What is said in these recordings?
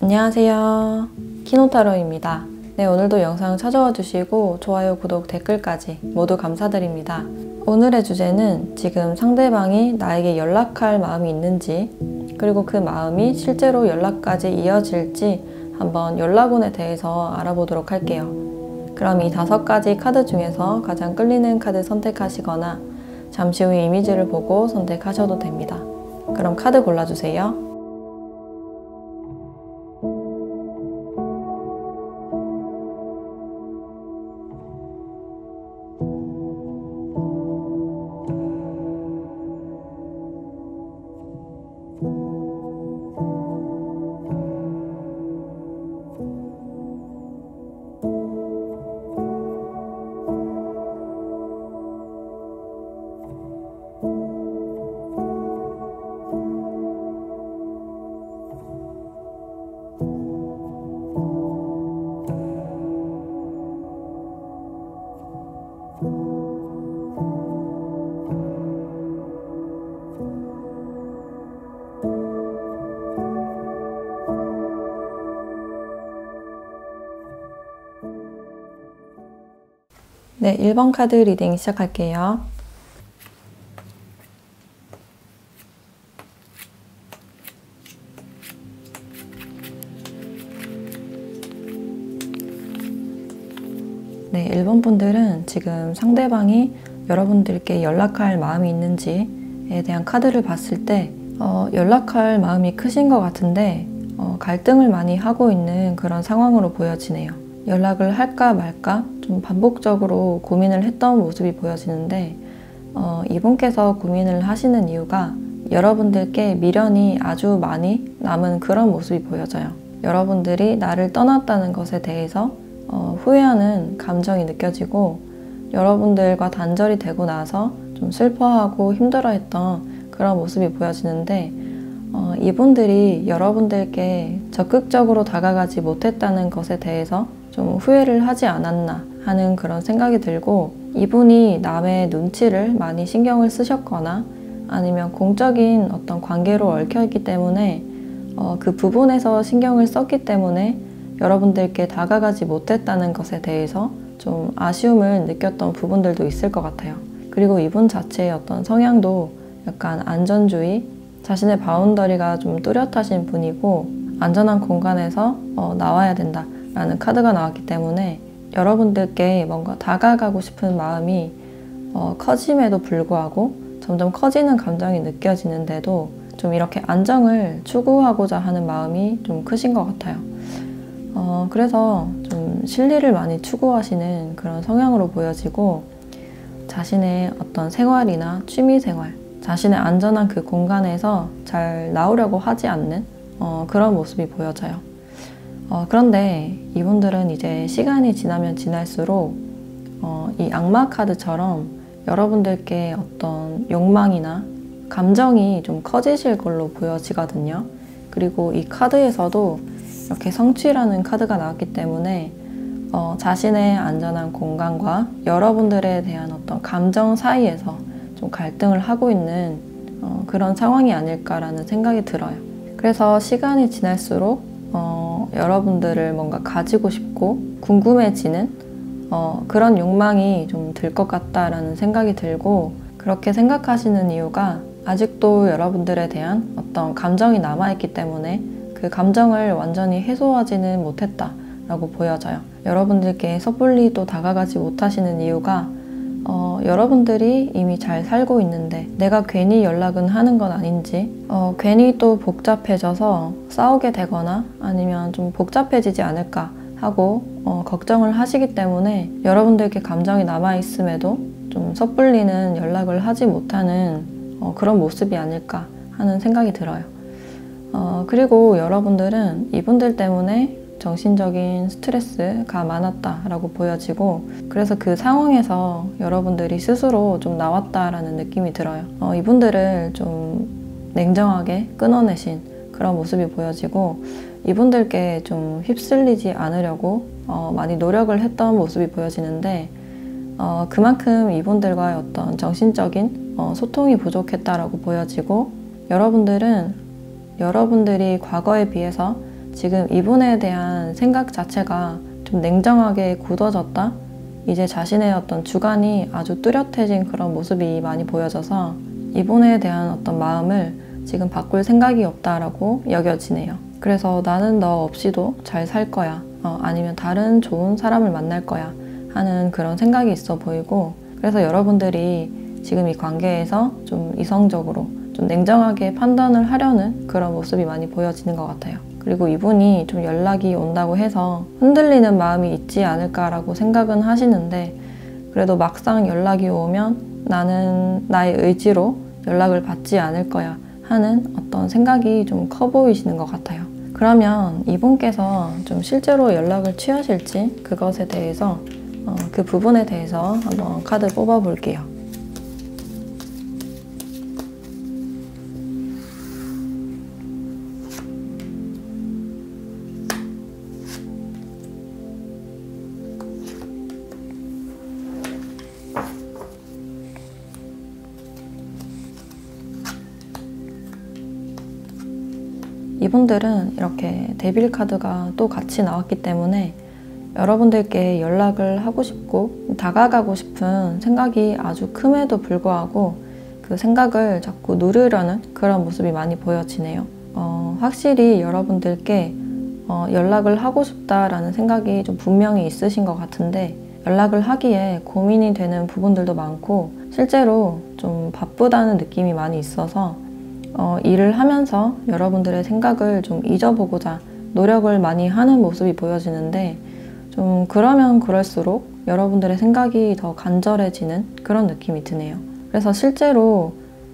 안녕하세요. 키노타로입니다. 네, 오늘도 영상 찾아와 주시고 좋아요, 구독, 댓글까지 모두 감사드립니다. 오늘의 주제는 지금 상대방이 나에게 연락할 마음이 있는지, 그리고 그 마음이 실제로 연락까지 이어질지 한번 연락운에 대해서 알아보도록 할게요. 그럼 이 5가지 카드 중에서 가장 끌리는 카드 선택하시거나 잠시 후에 이미지를 보고 선택하셔도 됩니다. 그럼 카드 골라주세요. 네, 1번 카드 리딩 시작할게요. 네, 1번 분들은 지금 상대방이 여러분들께 연락할 마음이 있는지에 대한 카드를 봤을 때 연락할 마음이 크신 것 같은데 갈등을 많이 하고 있는 그런 상황으로 보여지네요. 연락을 할까 말까 좀 반복적으로 고민을 했던 모습이 보여지는데 이분께서 고민을 하시는 이유가 여러분들께 미련이 아주 많이 남은 그런 모습이 보여져요. 여러분들이 나를 떠났다는 것에 대해서 후회하는 감정이 느껴지고, 여러분들과 단절이 되고 나서 좀 슬퍼하고 힘들어했던 그런 모습이 보여지는데 이분들이 여러분들께 적극적으로 다가가지 못했다는 것에 대해서 좀 후회를 하지 않았나 하는 그런 생각이 들고, 이분이 남의 눈치를 많이 신경을 쓰셨거나 아니면 공적인 어떤 관계로 얽혀있기 때문에 그 부분에서 신경을 썼기 때문에 여러분들께 다가가지 못했다는 것에 대해서 좀 아쉬움을 느꼈던 부분들도 있을 것 같아요. 그리고 이분 자체의 어떤 성향도 약간 안전주의, 자신의 바운더리가 좀 뚜렷하신 분이고 안전한 공간에서 나와야 된다 라는 카드가 나왔기 때문에 여러분들께 뭔가 다가가고 싶은 마음이 커짐에도 불구하고 점점 커지는 감정이 느껴지는데도 좀 이렇게 안정을 추구하고자 하는 마음이 좀 크신 것 같아요. 그래서 좀 실리를 많이 추구하시는 그런 성향으로 보여지고, 자신의 어떤 생활이나 취미생활, 자신의 안전한 그 공간에서 잘 나오려고 하지 않는 그런 모습이 보여져요. 그런데 이분들은 이제 시간이 지나면 지날수록 이 악마 카드처럼 여러분들께 어떤 욕망이나 감정이 좀 커지실 걸로 보여지거든요. 그리고 이 카드에서도 이렇게 성취라는 카드가 나왔기 때문에 자신의 안전한 공간과 여러분들에 대한 어떤 감정 사이에서 좀 갈등을 하고 있는 그런 상황이 아닐까라는 생각이 들어요. 그래서 시간이 지날수록 여러분들을 뭔가 가지고 싶고 궁금해지는 그런 욕망이 좀 들 것 같다라는 생각이 들고, 그렇게 생각하시는 이유가 아직도 여러분들에 대한 어떤 감정이 남아있기 때문에 그 감정을 완전히 해소하지는 못했다라고 보여져요. 여러분들께 섣불리 또 다가가지 못하시는 이유가 여러분들이 이미 잘 살고 있는데 내가 괜히 연락은 하는 건 아닌지, 괜히 또 복잡해져서 싸우게 되거나 아니면 좀 복잡해지지 않을까 하고 걱정을 하시기 때문에 여러분들께 감정이 남아있음에도 좀 섣불리는 연락을 하지 못하는 그런 모습이 아닐까 하는 생각이 들어요. 그리고 여러분들은 이분들 때문에 정신적인 스트레스가 많았다라고 보여지고, 그래서 그 상황에서 여러분들이 스스로 좀 나왔다라는 느낌이 들어요. 이분들을 좀 냉정하게 끊어내신 그런 모습이 보여지고, 이분들께 좀 휩쓸리지 않으려고 많이 노력을 했던 모습이 보여지는데 그만큼 이분들과의 어떤 정신적인 소통이 부족했다라고 보여지고, 여러분들은 여러분들이 과거에 비해서 지금 이분에 대한 생각 자체가 좀 냉정하게 굳어졌다? 이제 자신의 어떤 주관이 아주 뚜렷해진 그런 모습이 많이 보여져서 이분에 대한 어떤 마음을 지금 바꿀 생각이 없다라고 여겨지네요. 그래서 나는 너 없이도 잘 살 거야. 아니면 다른 좋은 사람을 만날 거야. 하는 그런 생각이 있어 보이고, 그래서 여러분들이 지금 이 관계에서 좀 이성적으로 좀 냉정하게 판단을 하려는 그런 모습이 많이 보여지는 것 같아요. 그리고 이분이 좀 연락이 온다고 해서 흔들리는 마음이 있지 않을까라고 생각은 하시는데, 그래도 막상 연락이 오면 나는 나의 의지로 연락을 받지 않을 거야 하는 어떤 생각이 좀 커 보이시는 것 같아요. 그러면 이분께서 좀 실제로 연락을 취하실지 그것에 대해서 그 부분에 대해서 한번 카드 뽑아 볼게요. 이분들은 이렇게 데빌 카드가 또 같이 나왔기 때문에 여러분들께 연락을 하고 싶고 다가가고 싶은 생각이 아주 큼에도 불구하고 그 생각을 자꾸 누르려는 그런 모습이 많이 보여지네요. 확실히 여러분들께 연락을 하고 싶다라는 생각이 좀 분명히 있으신 것 같은데, 연락을 하기에 고민이 되는 부분들도 많고 실제로 좀 바쁘다는 느낌이 많이 있어서 일을 하면서 여러분들의 생각을 좀 잊어보고자 노력을 많이 하는 모습이 보여지는데, 좀 그러면 그럴수록 여러분들의 생각이 더 간절해지는 그런 느낌이 드네요. 그래서 실제로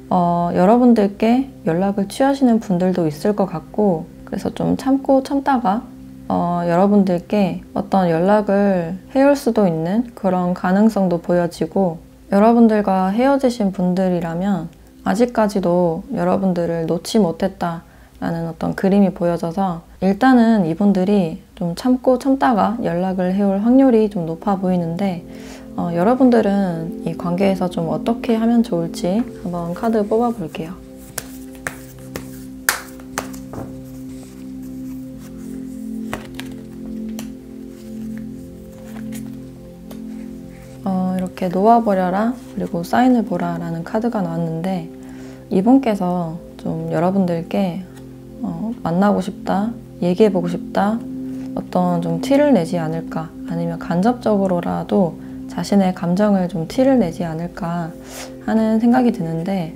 여러분들께 연락을 취하시는 분들도 있을 것 같고, 그래서 좀 참고 참다가 여러분들께 어떤 연락을 해올 수도 있는 그런 가능성도 보여지고, 여러분들과 헤어지신 분들이라면 아직까지도 여러분들을 놓지 못했다라는 어떤 그림이 보여져서 일단은 이분들이 좀 참고 참다가 연락을 해올 확률이 좀 높아 보이는데, 여러분들은 이 관계에서 좀 어떻게 하면 좋을지 한번 카드 뽑아 볼게요. 이렇게 놓아버려라 그리고 사인을 보라 라는 카드가 나왔는데, 이분께서 좀 여러분들께 만나고 싶다, 얘기해보고 싶다, 어떤 좀 티를 내지 않을까, 아니면 간접적으로라도 자신의 감정을 좀 티를 내지 않을까 하는 생각이 드는데,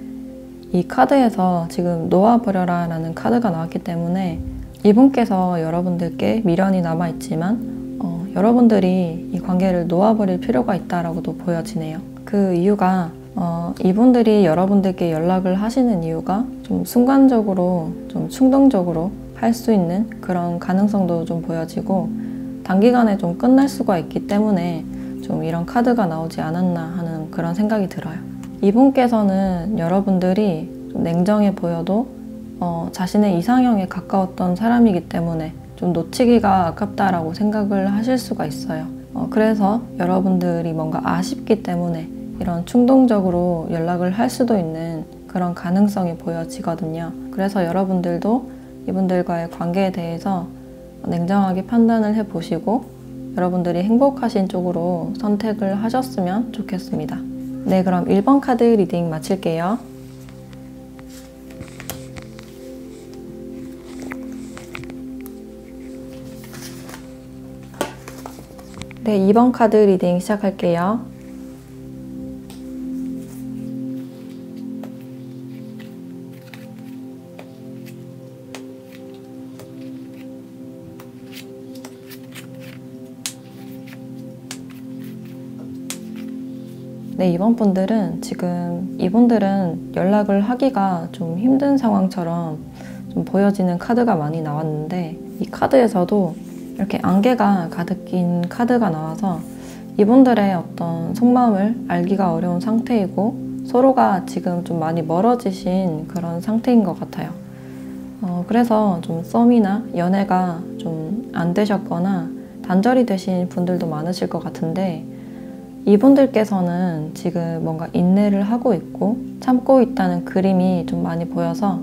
이 카드에서 지금 놓아버려라 라는 카드가 나왔기 때문에 이분께서 여러분들께 미련이 남아있지만 여러분들이 이 관계를 놓아버릴 필요가 있다라고도 보여지네요. 그 이유가 이분들이 여러분들께 연락을 하시는 이유가 좀 순간적으로 좀 충동적으로 할 수 있는 그런 가능성도 좀 보여지고, 단기간에 좀 끝날 수가 있기 때문에 좀 이런 카드가 나오지 않았나 하는 그런 생각이 들어요. 이분께서는 여러분들이 좀 냉정해 보여도 자신의 이상형에 가까웠던 사람이기 때문에 좀 놓치기가 아깝다라고 생각을 하실 수가 있어요. 그래서 여러분들이 뭔가 아쉽기 때문에 이런 충동적으로 연락을 할 수도 있는 그런 가능성이 보여지거든요. 그래서 여러분들도 이분들과의 관계에 대해서 냉정하게 판단을 해보시고 여러분들이 행복하신 쪽으로 선택을 하셨으면 좋겠습니다. 네, 그럼 1번 카드 리딩 마칠게요. 네, 2번 카드 리딩 시작할게요. 네, 이번 분들은 지금 이분들은 연락을 하기가 좀 힘든 상황처럼 좀 보여지는 카드가 많이 나왔는데, 이 카드에서도 이렇게 안개가 가득 낀 카드가 나와서 이분들의 어떤 속마음을 알기가 어려운 상태이고 서로가 지금 좀 많이 멀어지신 그런 상태인 것 같아요. 그래서 좀 썸이나 연애가 좀 안 되셨거나 단절이 되신 분들도 많으실 것 같은데, 이분들께서는 지금 뭔가 인내를 하고 있고 참고 있다는 그림이 좀 많이 보여서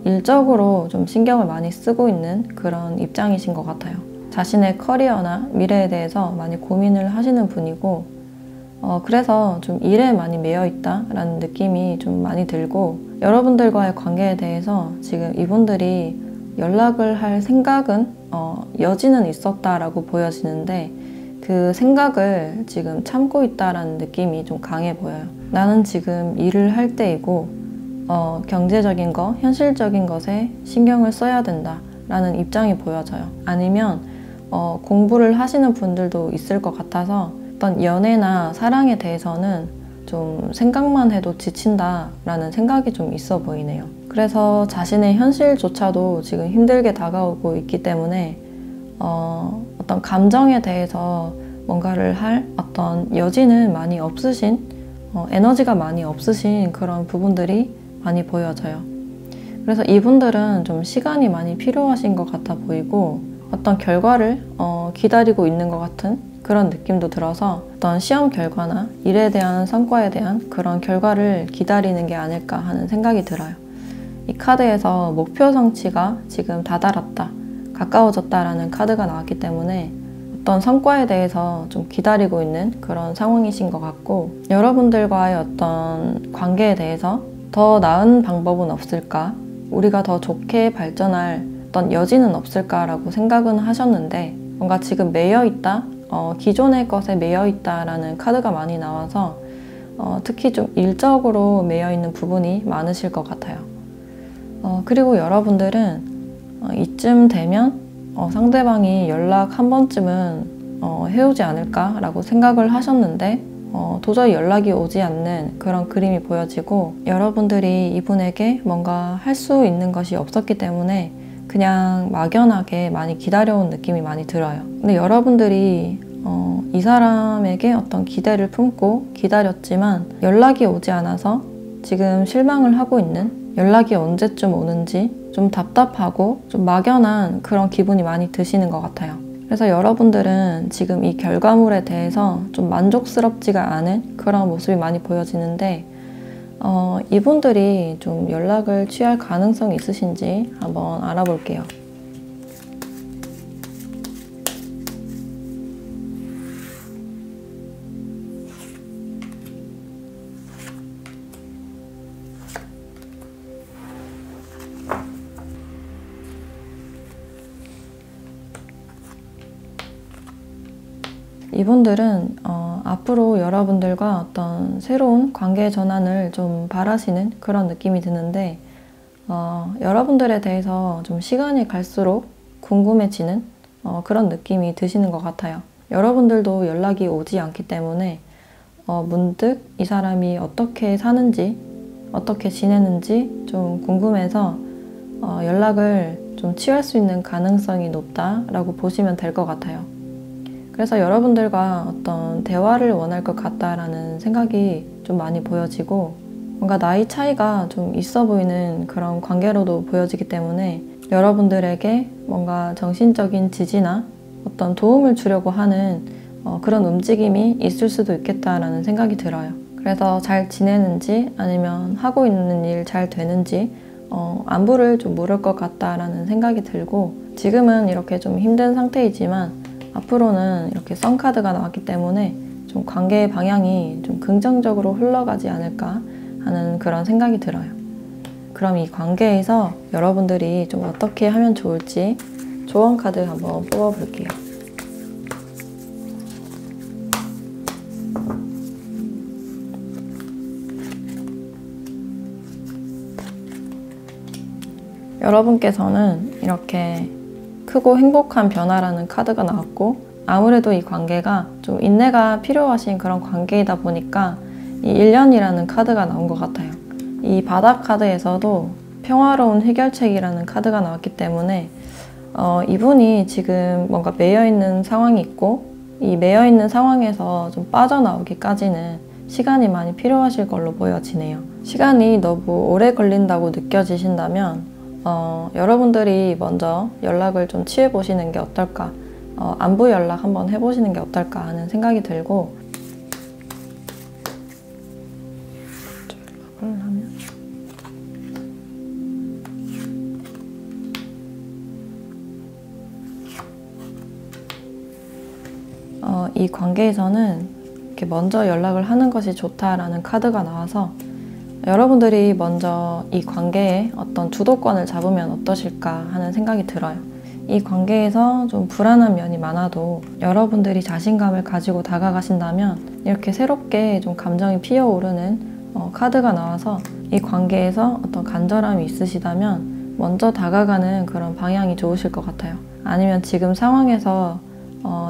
일적으로 좀 신경을 많이 쓰고 있는 그런 입장이신 것 같아요. 자신의 커리어나 미래에 대해서 많이 고민을 하시는 분이고, 그래서 좀 일에 많이 매여 있다라는 느낌이 좀 많이 들고, 여러분들과의 관계에 대해서 지금 이분들이 연락을 할 생각은 여지는 있었다라고 보여지는데, 그 생각을 지금 참고 있다라는 느낌이 좀 강해 보여요. 나는 지금 일을 할 때이고 경제적인 거, 현실적인 것에 신경을 써야 된다라는 입장이 보여져요. 아니면 공부를 하시는 분들도 있을 것 같아서 어떤 연애나 사랑에 대해서는 좀 생각만 해도 지친다라는 생각이 좀 있어 보이네요. 그래서 자신의 현실조차도 지금 힘들게 다가오고 있기 때문에 어떤 감정에 대해서 뭔가를 할 어떤 여지는 많이 없으신, 에너지가 많이 없으신 그런 부분들이 많이 보여져요. 그래서 이분들은 좀 시간이 많이 필요하신 것 같아 보이고, 어떤 결과를 기다리고 있는 것 같은 그런 느낌도 들어서 어떤 시험 결과나 일에 대한 성과에 대한 그런 결과를 기다리는 게 아닐까 하는 생각이 들어요. 이 카드에서 목표 성취가 지금 다다랐다, 가까워졌다라는 카드가 나왔기 때문에 어떤 성과에 대해서 좀 기다리고 있는 그런 상황이신 것 같고, 여러분들과의 어떤 관계에 대해서 더 나은 방법은 없을까? 우리가 더 좋게 발전할 어떤 여지는 없을까라고 생각은 하셨는데, 뭔가 지금 매여 있다? 기존의 것에 매여 있다라는 카드가 많이 나와서 특히 좀 일적으로 매여 있는 부분이 많으실 것 같아요. 그리고 여러분들은 이쯤 되면 상대방이 연락 한 번쯤은 해오지 않을까라고 생각을 하셨는데 도저히 연락이 오지 않는 그런 그림이 보여지고, 여러분들이 이분에게 뭔가 할 수 있는 것이 없었기 때문에 그냥 막연하게 많이 기다려온 느낌이 많이 들어요. 근데 여러분들이 이 사람에게 어떤 기대를 품고 기다렸지만 연락이 오지 않아서 지금 실망을 하고 있는, 연락이 언제쯤 오는지 좀 답답하고 좀 막연한 그런 기분이 많이 드시는 것 같아요. 그래서 여러분들은 지금 이 결과물에 대해서 좀 만족스럽지가 않은 그런 모습이 많이 보여지는데, 이분들이 좀 연락을 취할 가능성이 있으신지 한번 알아볼게요. 이분들은 앞으로 여러분들과 어떤 새로운 관계 전환을 좀 바라시는 그런 느낌이 드는데, 여러분들에 대해서 좀 시간이 갈수록 궁금해지는 그런 느낌이 드시는 것 같아요. 여러분들도 연락이 오지 않기 때문에 문득 이 사람이 어떻게 사는지, 어떻게 지내는지 좀 궁금해서 연락을 좀 취할 수 있는 가능성이 높다라고 보시면 될 것 같아요. 그래서 여러분들과 어떤 대화를 원할 것 같다라는 생각이 좀 많이 보여지고, 뭔가 나이 차이가 좀 있어 보이는 그런 관계로도 보여지기 때문에 여러분들에게 뭔가 정신적인 지지나 어떤 도움을 주려고 하는 그런 움직임이 있을 수도 있겠다라는 생각이 들어요. 그래서 잘 지내는지, 아니면 하고 있는 일 잘 되는지 안부를 좀 물을 것 같다라는 생각이 들고, 지금은 이렇게 좀 힘든 상태이지만 앞으로는 이렇게 썬카드가 나왔기 때문에 좀 관계의 방향이 좀 긍정적으로 흘러가지 않을까 하는 그런 생각이 들어요. 그럼 이 관계에서 여러분들이 좀 어떻게 하면 좋을지 조언 카드 한번 뽑아볼게요. 여러분께서는 이렇게 크고 행복한 변화라는 카드가 나왔고, 아무래도 이 관계가 좀 인내가 필요하신 그런 관계이다 보니까 이 1년이라는 카드가 나온 것 같아요. 이 바닥 카드에서도 평화로운 해결책이라는 카드가 나왔기 때문에 이분이 지금 뭔가 매여있는 상황이 있고, 이 매여있는 상황에서 좀 빠져나오기까지는 시간이 많이 필요하실 걸로 보여지네요. 시간이 너무 오래 걸린다고 느껴지신다면 여러분들이 먼저 연락을 좀 취해보시는 게 어떨까, 안부 연락 한번 해보시는 게 어떨까 하는 생각이 들고, 연락을 하면 이 관계에서는 이렇게 먼저 연락을 하는 것이 좋다라는 카드가 나와서 여러분들이 먼저 이 관계에 어떤 주도권을 잡으면 어떠실까 하는 생각이 들어요. 이 관계에서 좀 불안한 면이 많아도 여러분들이 자신감을 가지고 다가가신다면 이렇게 새롭게 좀 감정이 피어오르는 카드가 나와서 이 관계에서 어떤 간절함이 있으시다면 먼저 다가가는 그런 방향이 좋으실 것 같아요. 아니면 지금 상황에서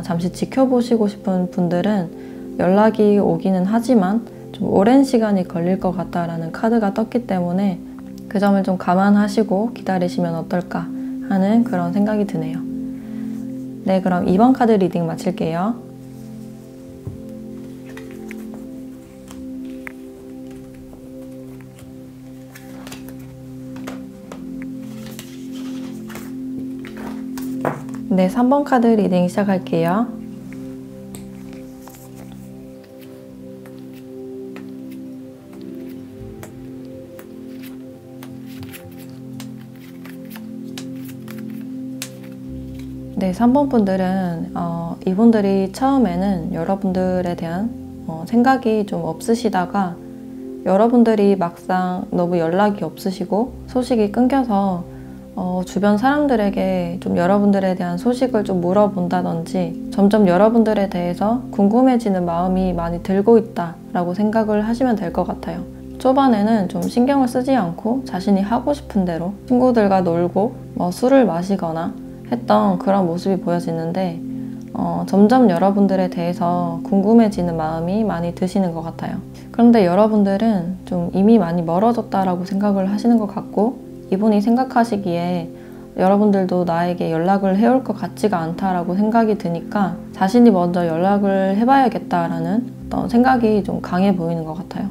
잠시 지켜보시고 싶은 분들은 연락이 오기는 하지만 좀 오랜 시간이 걸릴 것 같다라는 카드가 떴기 때문에 그 점을 좀 감안하시고 기다리시면 어떨까 하는 그런 생각이 드네요. 네, 그럼 2번 카드 리딩 마칠게요. 네, 3번 카드 리딩 시작할게요. 네, 3번 분들은 이분들이 처음에는 여러분들에 대한 생각이 좀 없으시다가 여러분들이 막상 너무 연락이 없으시고 소식이 끊겨서 주변 사람들에게 좀 여러분들에 대한 소식을 좀 물어본다든지 점점 여러분들에 대해서 궁금해지는 마음이 많이 들고 있다라고 생각을 하시면 될 것 같아요. 초반에는 좀 신경을 쓰지 않고 자신이 하고 싶은 대로 친구들과 놀고 술을 마시거나 했던 그런 모습이 보여지는데 점점 여러분들에 대해서 궁금해지는 마음이 많이 드시는 것 같아요. 그런데 여러분들은 좀 이미 많이 멀어졌다라고 생각을 하시는 것 같고 이분이 생각하시기에 여러분들도 나에게 연락을 해올 것 같지가 않다라고 생각이 드니까 자신이 먼저 연락을 해봐야겠다라는 어떤 생각이 좀 강해 보이는 것 같아요.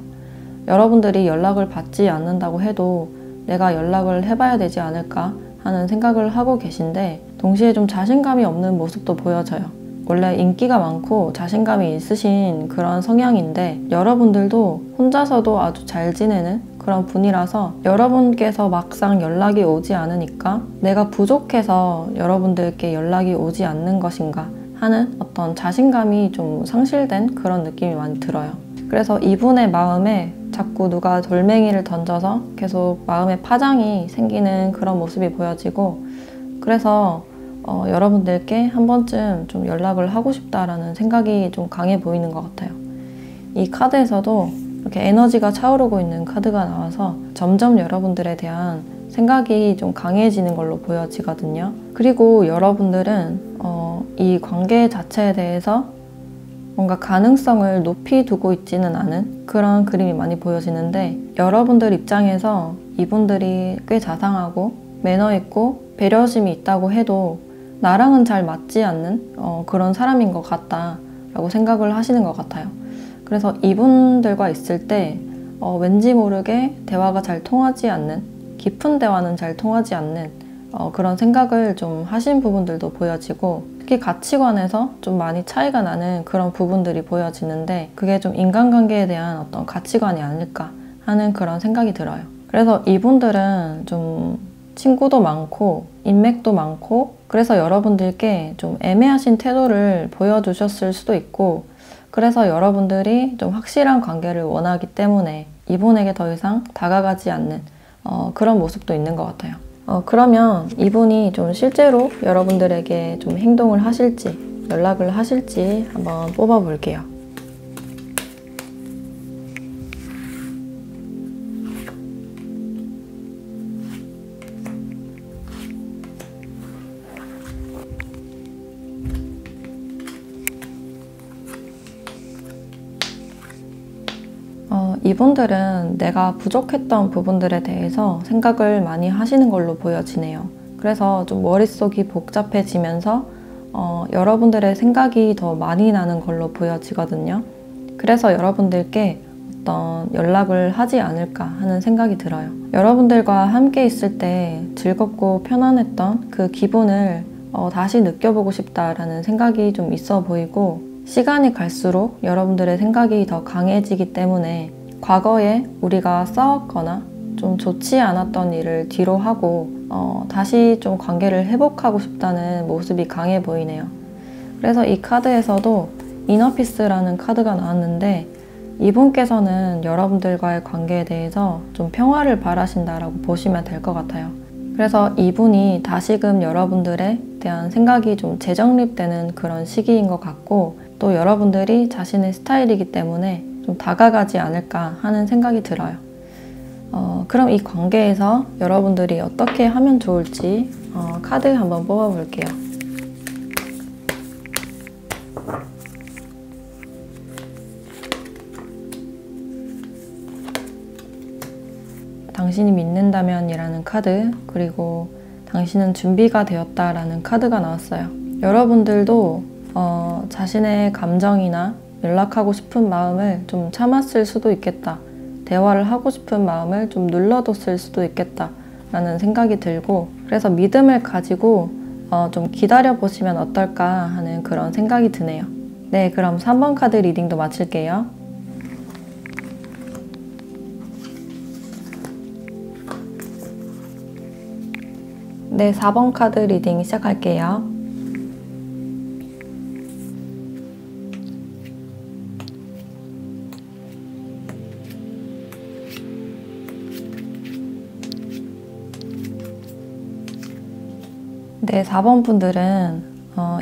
여러분들이 연락을 받지 않는다고 해도 내가 연락을 해봐야 되지 않을까 하는 생각을 하고 계신데 동시에 좀 자신감이 없는 모습도 보여져요. 원래 인기가 많고 자신감이 있으신 그런 성향인데 여러분들도 혼자서도 아주 잘 지내는 그런 분이라서 여러분께서 막상 연락이 오지 않으니까 내가 부족해서 여러분들께 연락이 오지 않는 것인가 하는 어떤 자신감이 좀 상실된 그런 느낌이 많이 들어요. 그래서 이분의 마음에 자꾸 누가 돌멩이를 던져서 계속 마음에 파장이 생기는 그런 모습이 보여지고 그래서 여러분들께 한 번쯤 좀 연락을 하고 싶다라는 생각이 좀 강해 보이는 것 같아요. 이 카드에서도 이렇게 에너지가 차오르고 있는 카드가 나와서 점점 여러분들에 대한 생각이 좀 강해지는 걸로 보여지거든요. 그리고 여러분들은 이 관계 자체에 대해서 뭔가 가능성을 높이 두고 있지는 않은 그런 그림이 많이 보여지는데 여러분들 입장에서 이분들이 꽤 자상하고 매너 있고 배려심이 있다고 해도 나랑은 잘 맞지 않는 그런 사람인 것 같다라고 생각을 하시는 것 같아요. 그래서 이분들과 있을 때 왠지 모르게 대화가 잘 통하지 않는 깊은 대화는 잘 통하지 않는 그런 생각을 좀 하신 부분들도 보여지고 특히 가치관에서 좀 많이 차이가 나는 그런 부분들이 보여지는데 그게 좀 인간관계에 대한 어떤 가치관이 아닐까 하는 그런 생각이 들어요. 그래서 이분들은 좀 친구도 많고 인맥도 많고 그래서 여러분들께 좀 애매하신 태도를 보여주셨을 수도 있고 그래서 여러분들이 좀 확실한 관계를 원하기 때문에 이분에게 더 이상 다가가지 않는 그런 모습도 있는 것 같아요. 그러면 이분이 좀 실제로 여러분들에게 좀 행동을 하실지 연락을 하실지 한번 뽑아 볼게요. 이분들은 내가 부족했던 부분들에 대해서 생각을 많이 하시는 걸로 보여지네요. 그래서 좀 머릿속이 복잡해지면서 여러분들의 생각이 더 많이 나는 걸로 보여지거든요. 그래서 여러분들께 어떤 연락을 하지 않을까 하는 생각이 들어요. 여러분들과 함께 있을 때 즐겁고 편안했던 그 기분을 다시 느껴보고 싶다라는 생각이 좀 있어 보이고 시간이 갈수록 여러분들의 생각이 더 강해지기 때문에 과거에 우리가 싸웠거나 좀 좋지 않았던 일을 뒤로 하고 다시 좀 관계를 회복하고 싶다는 모습이 강해 보이네요. 그래서 이 카드에서도 이너피스라는 카드가 나왔는데 이분께서는 여러분들과의 관계에 대해서 좀 평화를 바라신다라고 보시면 될 것 같아요. 그래서 이분이 다시금 여러분들에 대한 생각이 좀 재정립되는 그런 시기인 것 같고, 또 여러분들이 자신의 스타일이기 때문에 좀 다가가지 않을까 하는 생각이 들어요. 그럼 이 관계에서 여러분들이 어떻게 하면 좋을지 카드 한번 뽑아볼게요. 당신이 믿는다면 이라는 카드, 그리고 당신은 준비가 되었다 라는 카드가 나왔어요. 여러분들도 자신의 감정이나 연락하고 싶은 마음을 좀 참았을 수도 있겠다, 대화를 하고 싶은 마음을 좀 눌러뒀을 수도 있겠다 라는 생각이 들고, 그래서 믿음을 가지고 좀 기다려 보시면 어떨까 하는 그런 생각이 드네요. 네, 그럼 3번 카드 리딩도 마칠게요. 네, 4번 카드 리딩 시작할게요. 네, 4번 분들은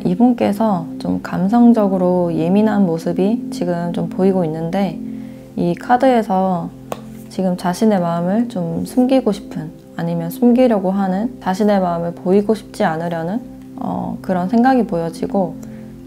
이분께서 좀 감성적으로 예민한 모습이 지금 좀 보이고 있는데, 이 카드에서 지금 자신의 마음을 좀 숨기고 싶은, 아니면 숨기려고 하는, 자신의 마음을 보이고 싶지 않으려는 그런 생각이 보여지고,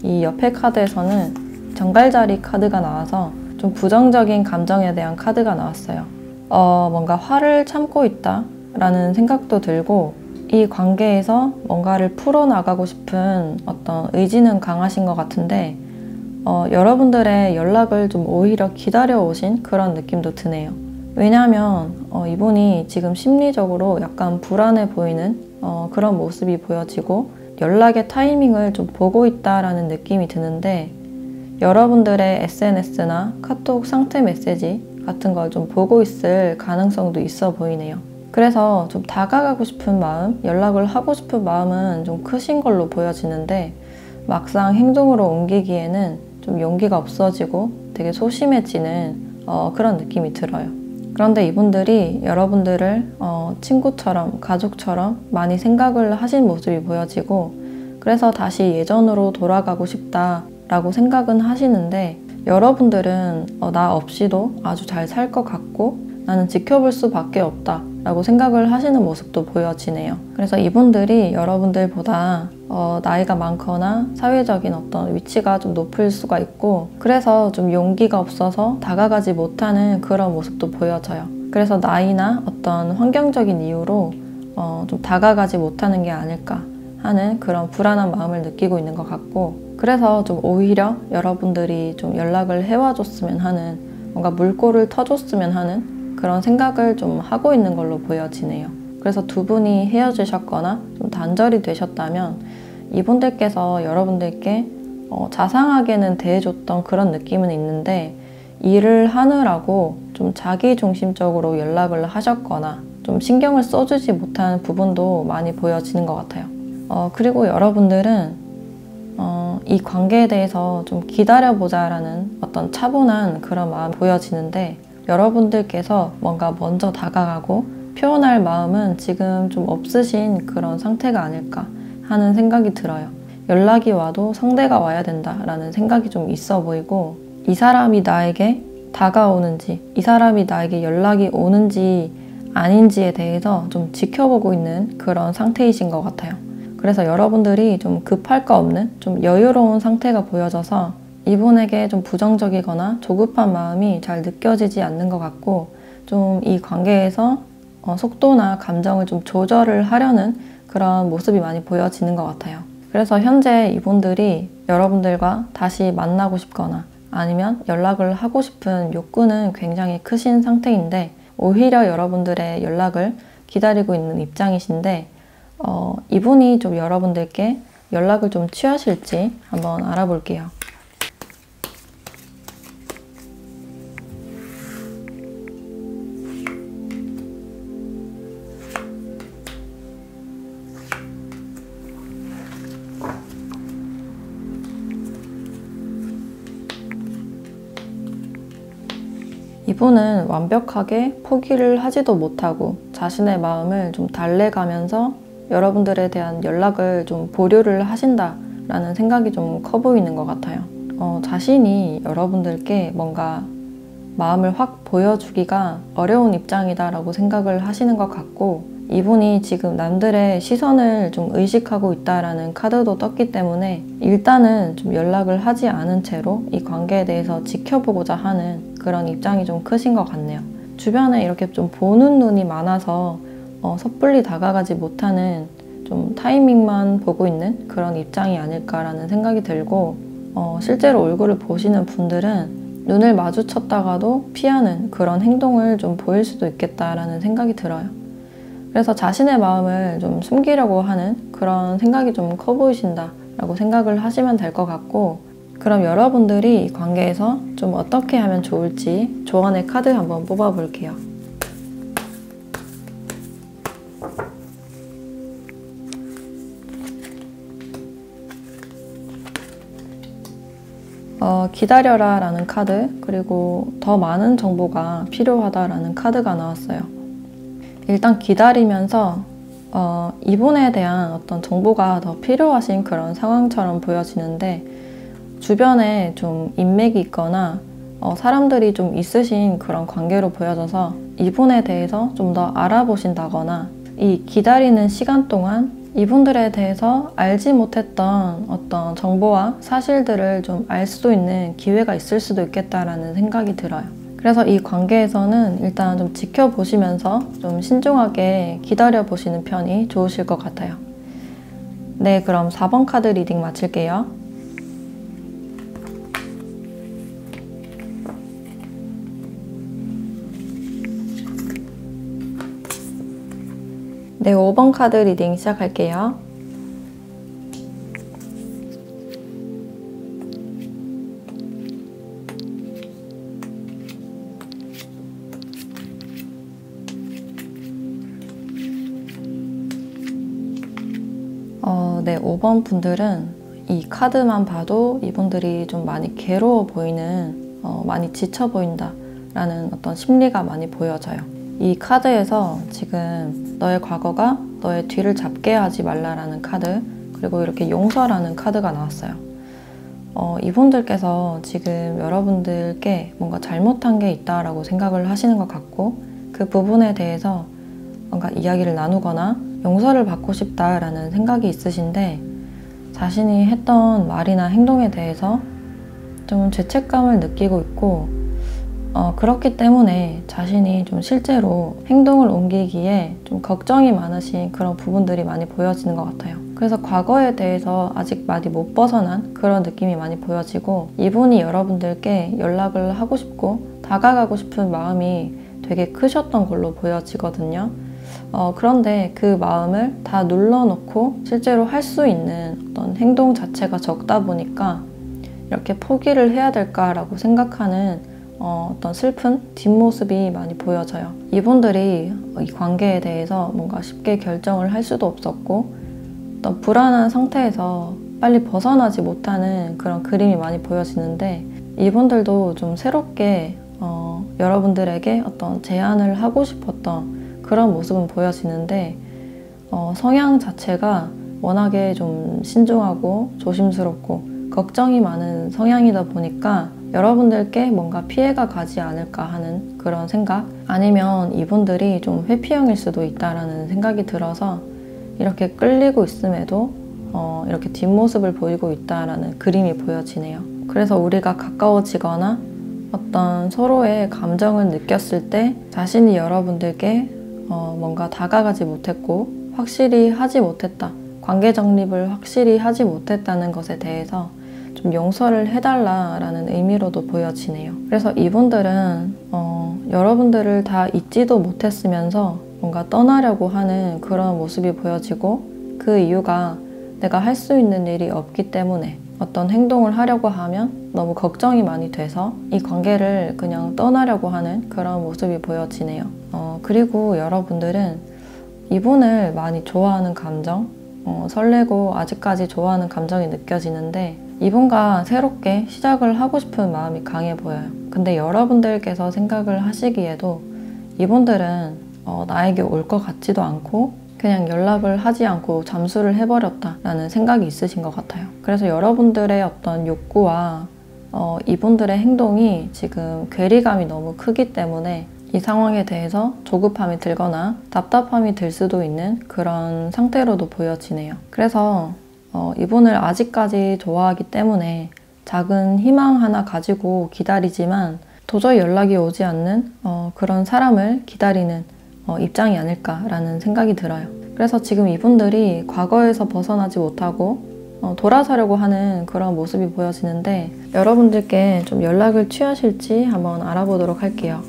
이 옆에 카드에서는 정갈자리 카드가 나와서 좀 부정적인 감정에 대한 카드가 나왔어요. 뭔가 화를 참고 있다 라는 생각도 들고, 이 관계에서 뭔가를 풀어나가고 싶은 어떤 의지는 강하신 것 같은데 여러분들의 연락을 좀 오히려 기다려 오신 그런 느낌도 드네요. 왜냐하면 이분이 지금 심리적으로 약간 불안해 보이는 그런 모습이 보여지고, 연락의 타이밍을 좀 보고 있다라는 느낌이 드는데, 여러분들의 SNS나 카톡 상태 메시지 같은 걸 좀 보고 있을 가능성도 있어 보이네요. 그래서 좀 다가가고 싶은 마음, 연락을 하고 싶은 마음은 좀 크신 걸로 보여지는데, 막상 행동으로 옮기기에는 좀 용기가 없어지고 되게 소심해지는 그런 느낌이 들어요. 그런데 이분들이 여러분들을 친구처럼, 가족처럼 많이 생각을 하신 모습이 보여지고, 그래서 다시 예전으로 돌아가고 싶다라고 생각은 하시는데, 여러분들은 나 없이도 아주 잘 살 것 같고 나는 지켜볼 수밖에 없다 라고 생각을 하시는 모습도 보여지네요. 그래서 이분들이 여러분들보다 나이가 많거나 사회적인 어떤 위치가 좀 높을 수가 있고, 그래서 좀 용기가 없어서 다가가지 못하는 그런 모습도 보여져요. 그래서 나이나 어떤 환경적인 이유로 좀 다가가지 못하는 게 아닐까 하는 그런 불안한 마음을 느끼고 있는 것 같고, 그래서 좀 오히려 여러분들이 좀 연락을 해와줬으면 하는, 뭔가 물꼬를 터줬으면 하는 그런 생각을 좀 하고 있는 걸로 보여지네요. 그래서 두 분이 헤어지셨거나 좀 단절이 되셨다면 이분들께서 여러분들께 자상하게는 대해줬던 그런 느낌은 있는데, 일을 하느라고 좀 자기중심적으로 연락을 하셨거나 좀 신경을 써주지 못하는 부분도 많이 보여지는 것 같아요. 그리고 여러분들은 이 관계에 대해서 좀 기다려보자라는 어떤 차분한 그런 마음이 보여지는데, 여러분들께서 뭔가 먼저 다가가고 표현할 마음은 지금 좀 없으신 그런 상태가 아닐까 하는 생각이 들어요. 연락이 와도 상대가 와야 된다라는 생각이 좀 있어 보이고, 이 사람이 나에게 다가오는지, 이 사람이 나에게 연락이 오는지 아닌지에 대해서 좀 지켜보고 있는 그런 상태이신 것 같아요. 그래서 여러분들이 좀 급할 거 없는 좀 여유로운 상태가 보여져서 이분에게 좀 부정적이거나 조급한 마음이 잘 느껴지지 않는 것 같고, 좀 이 관계에서 속도나 감정을 좀 조절을 하려는 그런 모습이 많이 보여지는 것 같아요. 그래서 현재 이분들이 여러분들과 다시 만나고 싶거나 아니면 연락을 하고 싶은 욕구는 굉장히 크신 상태인데, 오히려 여러분들의 연락을 기다리고 있는 입장이신데, 이분이 좀 여러분들께 연락을 좀 취하실지 한번 알아볼게요. 이분은 완벽하게 포기를 하지도 못하고 자신의 마음을 좀 달래가면서 여러분들에 대한 연락을 좀 보류를 하신다라는 생각이 좀 커 보이는 것 같아요. 자신이 여러분들께 뭔가 마음을 확 보여주기가 어려운 입장이다라고 생각을 하시는 것 같고, 이분이 지금 남들의 시선을 좀 의식하고 있다라는 카드도 떴기 때문에 일단은 좀 연락을 하지 않은 채로 이 관계에 대해서 지켜보고자 하는 그런 입장이 좀 크신 것 같네요. 주변에 이렇게 좀 보는 눈이 많아서 섣불리 다가가지 못하는, 좀 타이밍만 보고 있는 그런 입장이 아닐까라는 생각이 들고, 실제로 얼굴을 보시는 분들은 눈을 마주쳤다가도 피하는 그런 행동을 좀 보일 수도 있겠다라는 생각이 들어요. 그래서 자신의 마음을 좀 숨기려고 하는 그런 생각이 좀 커 보이신다라고 생각을 하시면 될 것 같고, 그럼 여러분들이 이 관계에서 좀 어떻게 하면 좋을지 조언의 카드 한번 뽑아 볼게요. 기다려라 라는 카드, 그리고 더 많은 정보가 필요하다 라는 카드가 나왔어요. 일단 기다리면서 이분에 대한 어떤 정보가 더 필요하신 그런 상황처럼 보여지는데, 주변에 좀 인맥이 있거나 사람들이 좀 있으신 그런 관계로 보여져서 이분에 대해서 좀 더 알아보신다거나, 이 기다리는 시간 동안 이분들에 대해서 알지 못했던 어떤 정보와 사실들을 좀 알 수도 있는 기회가 있을 수도 있겠다라는 생각이 들어요. 그래서 이 관계에서는 일단 좀 지켜보시면서 좀 신중하게 기다려보시는 편이 좋으실 것 같아요. 네, 그럼 4번 카드 리딩 마칠게요. 네, 5번 카드 리딩 시작할게요. 네, 5번 분들은 이 카드만 봐도 이분들이 좀 많이 괴로워 보이는, 많이 지쳐 보인다 라는 어떤 심리가 많이 보여져요. 이 카드에서 지금 너의 과거가 너의 뒤를 잡게 하지 말라라는 카드, 그리고 이렇게 용서라는 카드가 나왔어요. 이분들께서 지금 여러분들께 뭔가 잘못한 게 있다라고 생각을 하시는 것 같고, 그 부분에 대해서 뭔가 이야기를 나누거나 용서를 받고 싶다라는 생각이 있으신데, 자신이 했던 말이나 행동에 대해서 좀 죄책감을 느끼고 있고, 그렇기 때문에 자신이 좀 실제로 행동을 옮기기에 좀 걱정이 많으신 그런 부분들이 많이 보여지는 것 같아요. 그래서 과거에 대해서 아직 많이 못 벗어난 그런 느낌이 많이 보여지고, 이분이 여러분들께 연락을 하고 싶고 다가가고 싶은 마음이 되게 크셨던 걸로 보여지거든요. 그런데 그 마음을 다 눌러놓고 실제로 할 수 있는 어떤 행동 자체가 적다 보니까 이렇게 포기를 해야 될까라고 생각하는 어떤 슬픈 뒷모습이 많이 보여져요. 이분들이 이 관계에 대해서 뭔가 쉽게 결정을 할 수도 없었고, 어떤 불안한 상태에서 빨리 벗어나지 못하는 그런 그림이 많이 보여지는데, 이분들도 좀 새롭게 여러분들에게 어떤 제안을 하고 싶었던 그런 모습은 보여지는데, 성향 자체가 워낙에 좀 신중하고 조심스럽고 걱정이 많은 성향이다 보니까 여러분들께 뭔가 피해가 가지 않을까 하는 그런 생각, 아니면 이분들이 좀 회피형일 수도 있다라는 생각이 들어서 이렇게 끌리고 있음에도 이렇게 뒷모습을 보이고 있다라는 그림이 보여지네요. 그래서 우리가 가까워지거나 어떤 서로의 감정을 느꼈을 때 자신이 여러분들께 뭔가 다가가지 못했고 확실히 하지 못했다, 관계 정립을 확실히 하지 못했다는 것에 대해서 좀 용서를 해달라라는 의미로도 보여지네요. 그래서 이분들은 여러분들을 다 잊지도 못했으면서 뭔가 떠나려고 하는 그런 모습이 보여지고, 그 이유가 내가 할 수 있는 일이 없기 때문에 어떤 행동을 하려고 하면 너무 걱정이 많이 돼서 이 관계를 그냥 떠나려고 하는 그런 모습이 보여지네요. 그리고 여러분들은 이분을 많이 좋아하는 감정, 설레고 아직까지 좋아하는 감정이 느껴지는데 이분과 새롭게 시작을 하고 싶은 마음이 강해 보여요. 근데 여러분들께서 생각을 하시기에도 이분들은 나에게 올 것 같지도 않고 그냥 연락을 하지 않고 잠수를 해버렸다라는 생각이 있으신 것 같아요. 그래서 여러분들의 어떤 욕구와 이분들의 행동이 지금 괴리감이 너무 크기 때문에 이 상황에 대해서 조급함이 들거나 답답함이 들 수도 있는 그런 상태로도 보여지네요. 그래서 이분을 아직까지 좋아하기 때문에 작은 희망 하나 가지고 기다리지만 도저히 연락이 오지 않는 그런 사람을 기다리는 입장이 아닐까라는 생각이 들어요. 그래서 지금 이분들이 과거에서 벗어나지 못하고 돌아서려고 하는 그런 모습이 보여지는데 여러분들께 좀 연락을 취하실지 한번 알아보도록 할게요.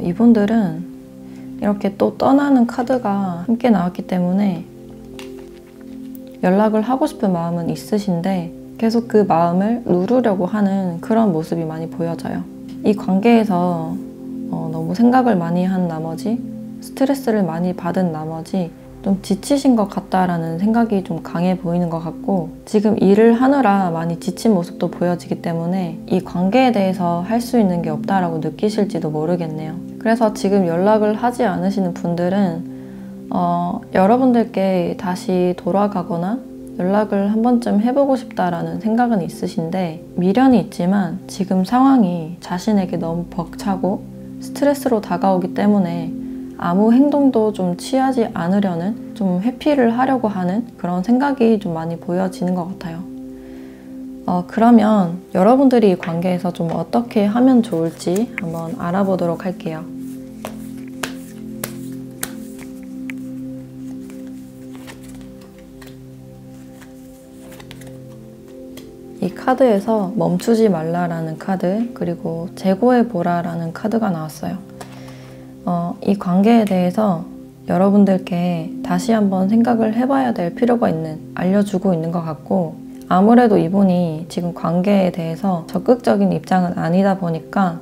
이분들은 이렇게 또 떠나는 카드가 함께 나왔기 때문에 연락을 하고 싶은 마음은 있으신데 계속 그 마음을 누르려고 하는 그런 모습이 많이 보여져요. 이 관계에서 너무 생각을 많이 한 나머지 스트레스를 많이 받은 나머지 좀 지치신 것 같다라는 생각이 좀 강해 보이는 것 같고 지금 일을 하느라 많이 지친 모습도 보여지기 때문에 이 관계에 대해서 할 수 있는 게 없다라고 느끼실지도 모르겠네요. 그래서 지금 연락을 하지 않으시는 분들은 여러분들께 다시 돌아가거나 연락을 한 번쯤 해보고 싶다라는 생각은 있으신데 미련이 있지만 지금 상황이 자신에게 너무 벅차고 스트레스로 다가오기 때문에 아무 행동도 좀 취하지 않으려는 좀 회피를 하려고 하는 그런 생각이 좀 많이 보여지는 것 같아요. 그러면 여러분들이 이 관계에서 좀 어떻게 하면 좋을지 한번 알아보도록 할게요. 이 카드에서 멈추지 말라라는 카드 그리고 재고해보라라는 카드가 나왔어요. 이 관계에 대해서 여러분들께 다시 한번 생각을 해봐야 될 필요가 알려주고 있는 것 같고 아무래도 이분이 지금 관계에 대해서 적극적인 입장은 아니다 보니까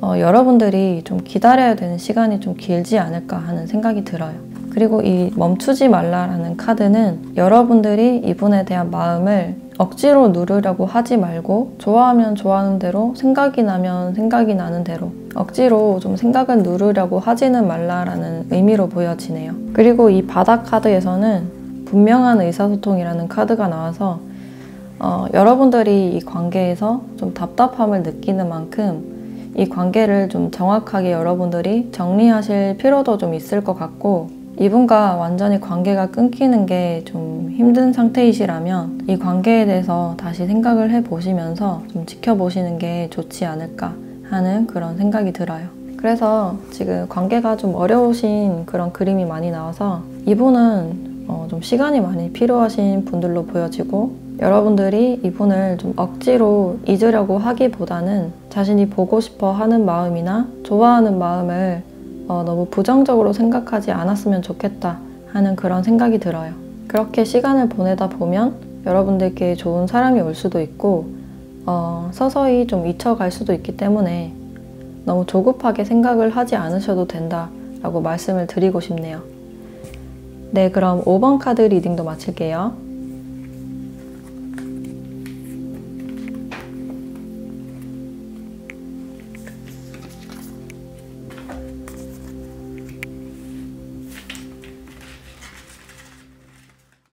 여러분들이 좀 기다려야 되는 시간이 좀 길지 않을까 하는 생각이 들어요. 그리고 이 멈추지 말라라는 카드는 여러분들이 이분에 대한 마음을 억지로 누르려고 하지 말고 좋아하면 좋아하는 대로 생각이 나면 생각이 나는 대로 억지로 좀 생각을 누르려고 하지는 말라라는 의미로 보여지네요. 그리고 이 바닥 카드에서는 분명한 의사소통이라는 카드가 나와서 여러분들이 이 관계에서 좀 답답함을 느끼는 만큼 이 관계를 좀 정확하게 여러분들이 정리하실 필요도 좀 있을 것 같고 이분과 완전히 관계가 끊기는 게 좀 힘든 상태이시라면 이 관계에 대해서 다시 생각을 해보시면서 좀 지켜보시는 게 좋지 않을까 하는 그런 생각이 들어요. 그래서 지금 관계가 좀 어려우신 그런 그림이 많이 나와서 이분은 좀 시간이 많이 필요하신 분들로 보여지고 여러분들이 이분을 좀 억지로 잊으려고 하기보다는 자신이 보고 싶어 하는 마음이나 좋아하는 마음을 너무 부정적으로 생각하지 않았으면 좋겠다 하는 그런 생각이 들어요. 그렇게 시간을 보내다 보면 여러분들께 좋은 사람이 올 수도 있고 서서히 좀 잊혀갈 수도 있기 때문에 너무 조급하게 생각을 하지 않으셔도 된다라고 말씀을 드리고 싶네요. 네, 그럼 5번 카드 리딩도 마칠게요.